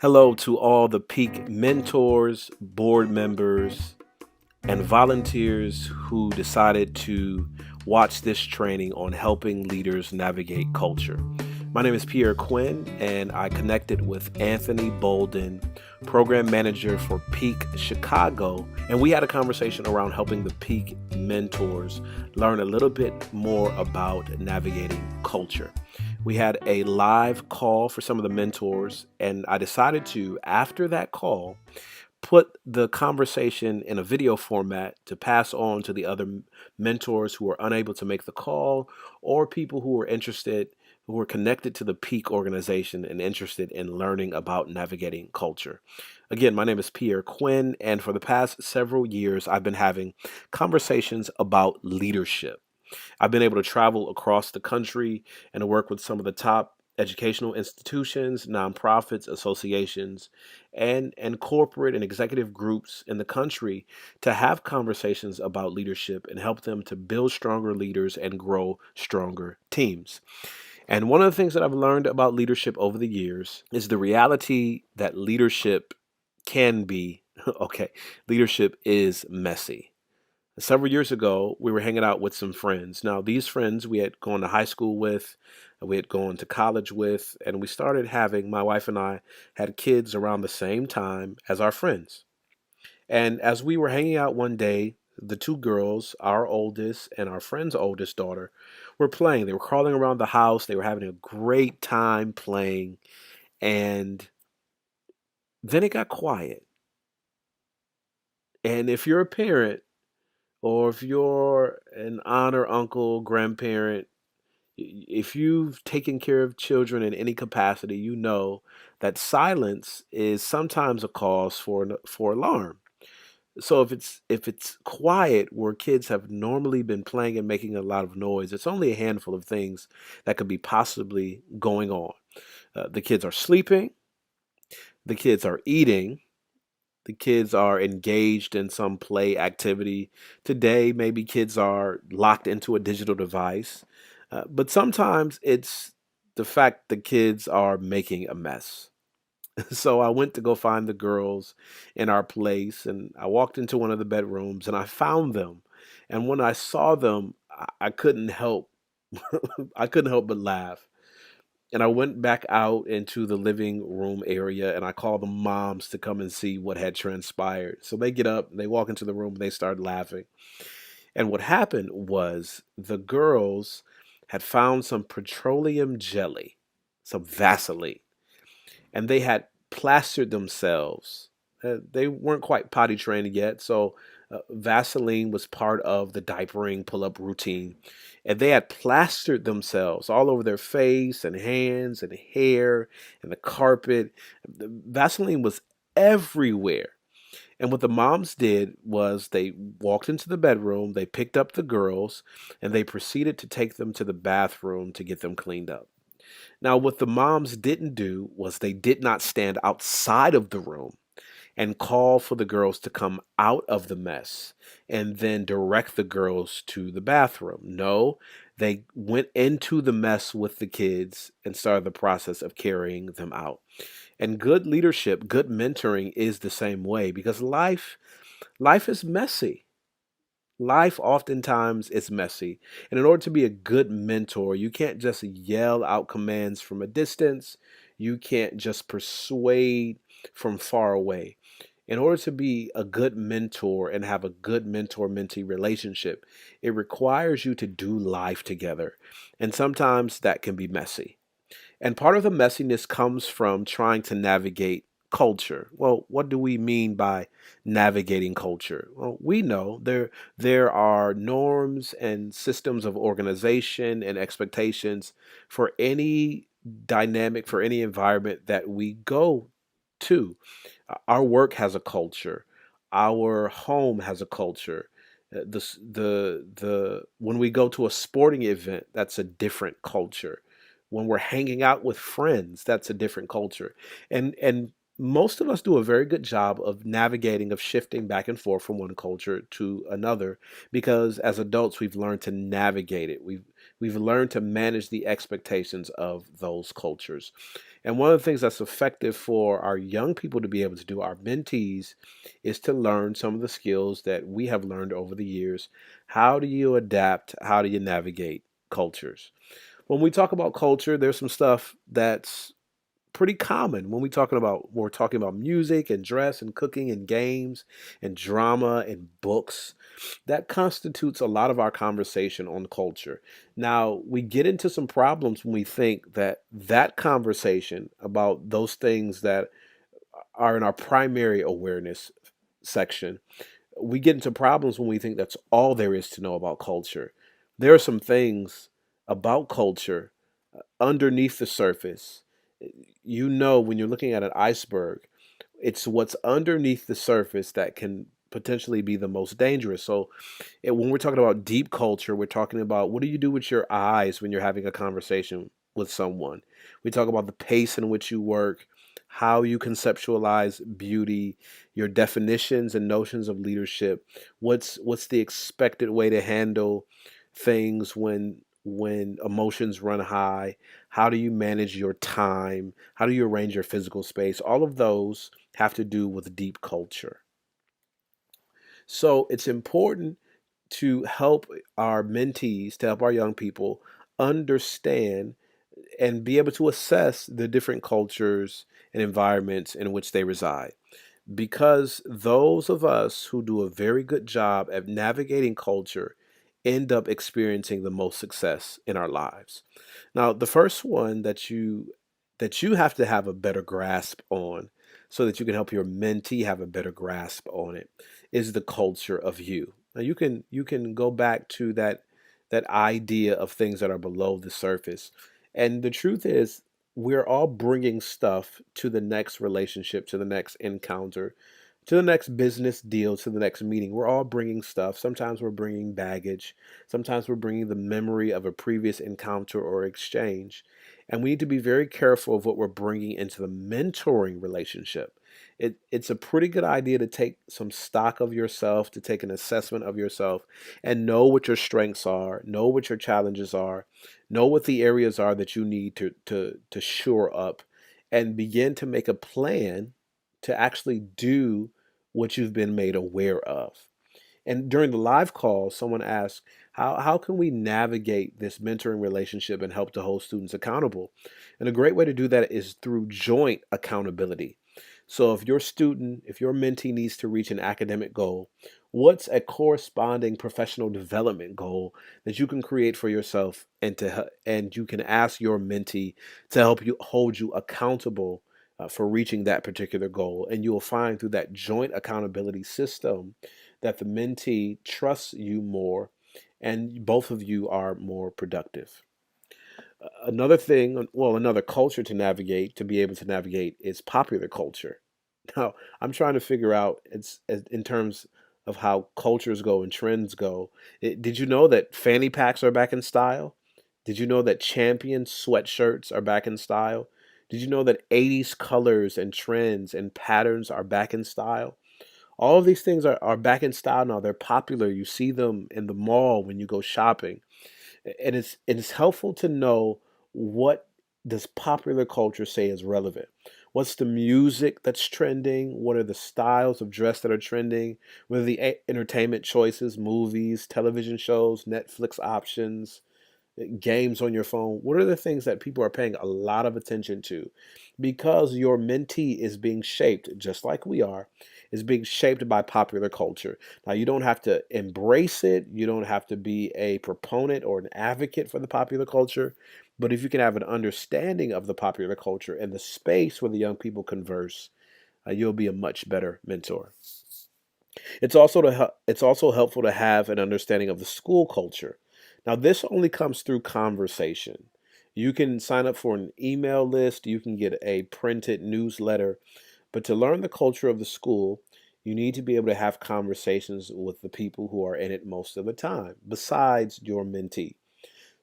Hello to all the Peak mentors, board members, and volunteers who decided to watch this training on helping leaders navigate culture. My name is Pierre Quinn, and I connected with Anthony Bolden, program manager for Peak Chicago, and we had a conversation around helping the Peak mentors learn a little bit more about navigating culture. We had a live call for some of the mentors, and I decided to, after that call, put the conversation in a video format to pass on to the other mentors who were unable to make the call or people who were interested, who were connected to the Peak organization and interested in learning about navigating culture. Again, my name is Pierre Quinn, and for the past several years, I've been having conversations about leadership. I've been able to travel across the country and to work with some of the top educational institutions, nonprofits, associations, and corporate and executive groups in the country to have conversations about leadership and help them to build stronger leaders and grow stronger teams. And one of the things that I've learned about leadership over the years is the reality that leadership can be okay, leadership is messy. Several years ago, we were hanging out with some friends. Now, these friends we had gone to high school with, we had gone to college with, and we started having, my wife and I had kids around the same time as our friends. And as we were hanging out one day, the two girls, our oldest and our friend's oldest daughter, were playing. They were crawling around the house. They were having a great time playing. And then it got quiet. And if you're a parent, or if you're an aunt or uncle, grandparent, if you've taken care of children in any capacity, you know that silence is sometimes a cause for alarm. So if it's quiet where kids have normally been playing and making a lot of noise, it's only a handful of things that could be possibly going on. The kids are sleeping, the kids are eating, the kids are engaged in some play activity. Today, maybe kids are locked into a digital device. But sometimes it's the fact the kids are making a mess. So I went to go find the girls in our place, and I walked into one of the bedrooms and I found them. And when I saw them, I couldn't help I couldn't help but laugh. And I went back out into the living room area and I called the moms to come and see what had transpired. So they get up, they walk into the room, and they start laughing. And what happened was the girls had found some petroleum jelly, some Vaseline, and they had plastered themselves. They weren't quite potty trained yet, so Vaseline was part of the diapering pull up routine. And they had plastered themselves all over their face and hands and hair and the carpet. The Vaseline was everywhere. And what the moms did was they walked into the bedroom, they picked up the girls, and they proceeded to take them to the bathroom to get them cleaned up. Now, what the moms didn't do was they did not stand outside of the room and call for the girls to come out of the mess and then direct the girls to the bathroom. No, they went into the mess with the kids and started the process of carrying them out. And good leadership, good mentoring is the same way because life is messy. Life oftentimes is messy. And in order to be a good mentor, you can't just yell out commands from a distance. You can't just persuade from far away. In order to be a good mentor and have a good mentor mentee relationship, it requires you to do life together. And sometimes that can be messy. And part of the messiness comes from trying to navigate culture. Well, what do we mean by navigating culture? Well, we know there are norms and systems of organization and expectations for any dynamic, for any environment that we go to. Our work has a culture. Our home has a culture. The when we go to a sporting event, that's a different culture. When we're hanging out with friends, that's a different culture. And most of us do a very good job of navigating, of shifting back and forth from one culture to another because as adults we've learned to navigate it. We've learned to manage the expectations of those cultures. And one of the things that's effective for our young people to be able to do, our mentees, is to learn some of the skills that we have learned over the years. How do you adapt? How do you navigate cultures? When we talk about culture, there's some stuff that's pretty common when we're talking about music and dress and cooking and games and drama and books. That constitutes a lot of our conversation on culture. Now, we get into some problems when we think that that conversation about those things that are in our primary awareness section, we get into problems when we think that's all there is to know about culture. There are some things about culture underneath the surface. You know, when you're looking at an iceberg, it's what's underneath the surface that can potentially be the most dangerous. So, when we're talking about deep culture, we're talking about what do you do with your eyes when you're having a conversation with someone. We talk about the pace in which you work, how you conceptualize beauty, your definitions and notions of leadership. What's the expected way to handle things when emotions run high? How do you manage your time? How do you arrange your physical space? All of those have to do with deep culture. So it's important to help our mentees, to help our young people understand and be able to assess the different cultures and environments in which they reside. Because those of us who do a very good job at navigating culture end up experiencing the most success in our lives. Now, the first one that you have to have a better grasp on so that you can help your mentee have a better grasp on it is the culture of you. Now you can go back to that idea of things that are below the surface. And the truth is we're all bringing stuff to the next relationship, to the next encounter, to the next business deal, to the next meeting. We're all bringing stuff. Sometimes we're bringing baggage. Sometimes we're bringing the memory of a previous encounter or exchange. And we need to be very careful of what we're bringing into the mentoring relationship. It's a pretty good idea to take some stock of yourself, to take an assessment of yourself, and know what your strengths are, know what your challenges are, know what the areas are that you need to shore up, and begin to make a plan to actually do what you've been made aware of. And during the live call, someone asked, how can we navigate this mentoring relationship and help to hold students accountable? And a great way to do that is through joint accountability. So if your mentee needs to reach an academic goal, what's a corresponding professional development goal that you can create for yourself and you can ask your mentee to help you hold you accountable for reaching that particular goal. And you will find through that joint accountability system that the mentee trusts you more and both of you are more productive. Another culture to navigate, to be able to navigate, is popular culture. Now, I'm trying to figure out in terms of how cultures go and trends go. Did you know that fanny packs are back in style? Did you know that champion sweatshirts are back in style? Did you know that 80s colors and trends and patterns are back in style? All of these things are back in style now. They're popular. You see them in the mall when you go shopping. And it's helpful to know what does popular culture say is relevant. What's the music that's trending? What are the styles of dress that are trending? What are the entertainment choices, movies, television shows, Netflix options, games on your phone? What are the things that people are paying a lot of attention to? Because your mentee is being shaped, just like we are, is being shaped by popular culture. Now, you don't have to embrace it, you don't have to be a proponent or an advocate for the popular culture, but if you can have an understanding of the popular culture and the space where the young people converse, you'll be a much better mentor. It's also helpful to have an understanding of the school culture. Now, this only comes through conversation. You can sign up for an email list, you can get a printed newsletter, but to learn the culture of the school, you need to be able to have conversations with the people who are in it most of the time, besides your mentee.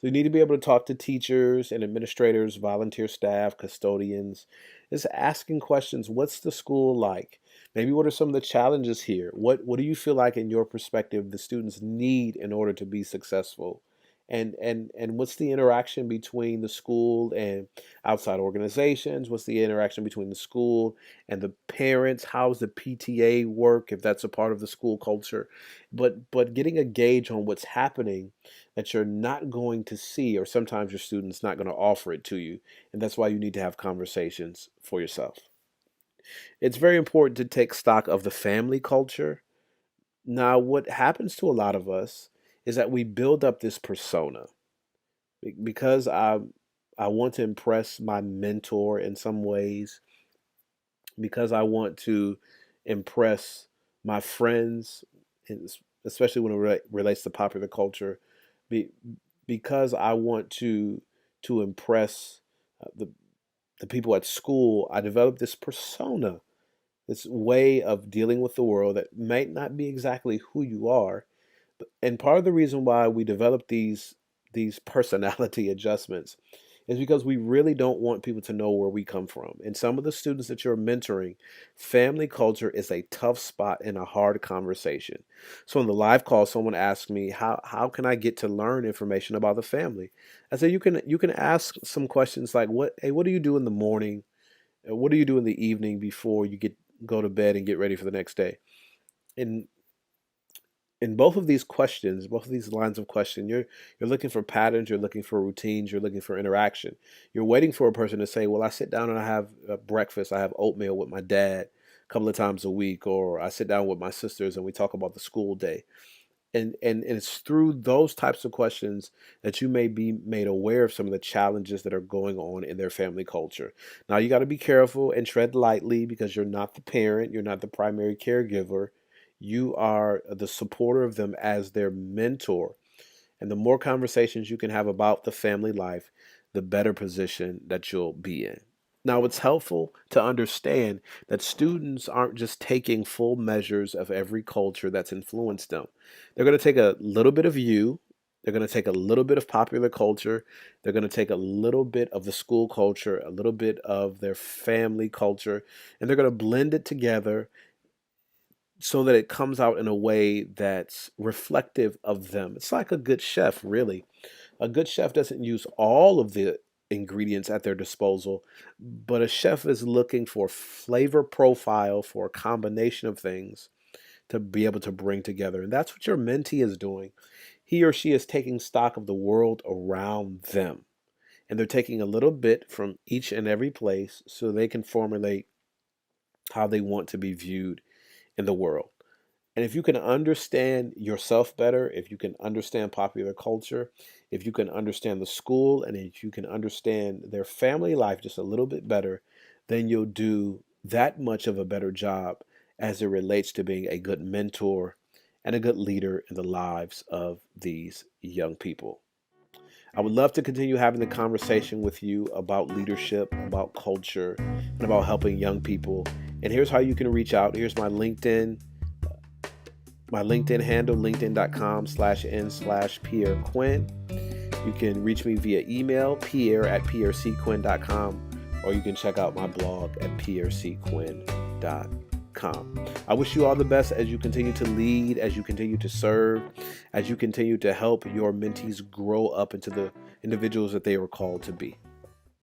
So you need to be able to talk to teachers and administrators, volunteer staff, custodians. Just asking questions. What's the school like? Maybe what are some of the challenges here? What do you feel like in your perspective the students need in order to be successful? And what's the interaction between the school and outside organizations? What's the interaction between the school and the parents? How's the PTA work if that's a part of the school culture? But getting a gauge on what's happening that you're not going to see, or sometimes your student's not going to offer it to you, and that's why you need to have conversations for yourself. It's very important to take stock of the family culture. Now, what happens to a lot of us is that we build up this persona because I want to impress my mentor in some ways, because I want to impress my friends, especially when it relates to popular culture, be, because I want to impress the people at school. I developed this persona, this way of dealing with the world that might not be exactly who you are. And part of the reason why we develop these personality adjustments is because we really don't want people to know where we come from. And some of the students that you're mentoring, family culture is a tough spot in a hard conversation. So on the live call, someone asked me, how can I get to learn information about the family? I said you can ask some questions like, what do you do in the morning? What do you do in the evening before you go to bed and get ready for the next day? And in both of these questions, both of these lines of question, you're looking for patterns, you're looking for routines, you're looking for interaction. You're waiting for a person to say, "Well, I sit down and I have breakfast. I have oatmeal with my dad a couple of times a week, or I sit down with my sisters and we talk about the school day." And it's through those types of questions that you may be made aware of some of the challenges that are going on in their family culture. Now you got to be careful and tread lightly because you're not the parent, you're not the primary caregiver. You are the supporter of them as their mentor. And the more conversations you can have about the family life, the better position that you'll be in. Now, it's helpful to understand that students aren't just taking full measures of every culture that's influenced them. They're going to take a little bit of you, they're going to take a little bit of popular culture, they're going to take a little bit of the school culture, a little bit of their family culture, and they're going to blend it together so that it comes out in a way that's reflective of them. It's like a good chef, really. A good chef doesn't use all of the ingredients at their disposal, but a chef is looking for flavor profile for a combination of things to be able to bring together. And that's what your mentee is doing. He or she is taking stock of the world around them. And they're taking a little bit from each and every place so they can formulate how they want to be viewed in the world. And if you can understand yourself better, if you can understand popular culture, if you can understand the school, and if you can understand their family life just a little bit better, then you'll do that much of a better job as it relates to being a good mentor and a good leader in the lives of these young people. I would love to continue having the conversation with you about leadership, about culture, and about helping young people. And here's how you can reach out. Here's my LinkedIn handle, linkedin.com/n/Pierre Quinn. You can reach me via email, pierre@pierrequinn.com, or you can check out my blog at pierrequinn.com. I wish you all the best as you continue to lead, as you continue to serve, as you continue to help your mentees grow up into the individuals that they were called to be.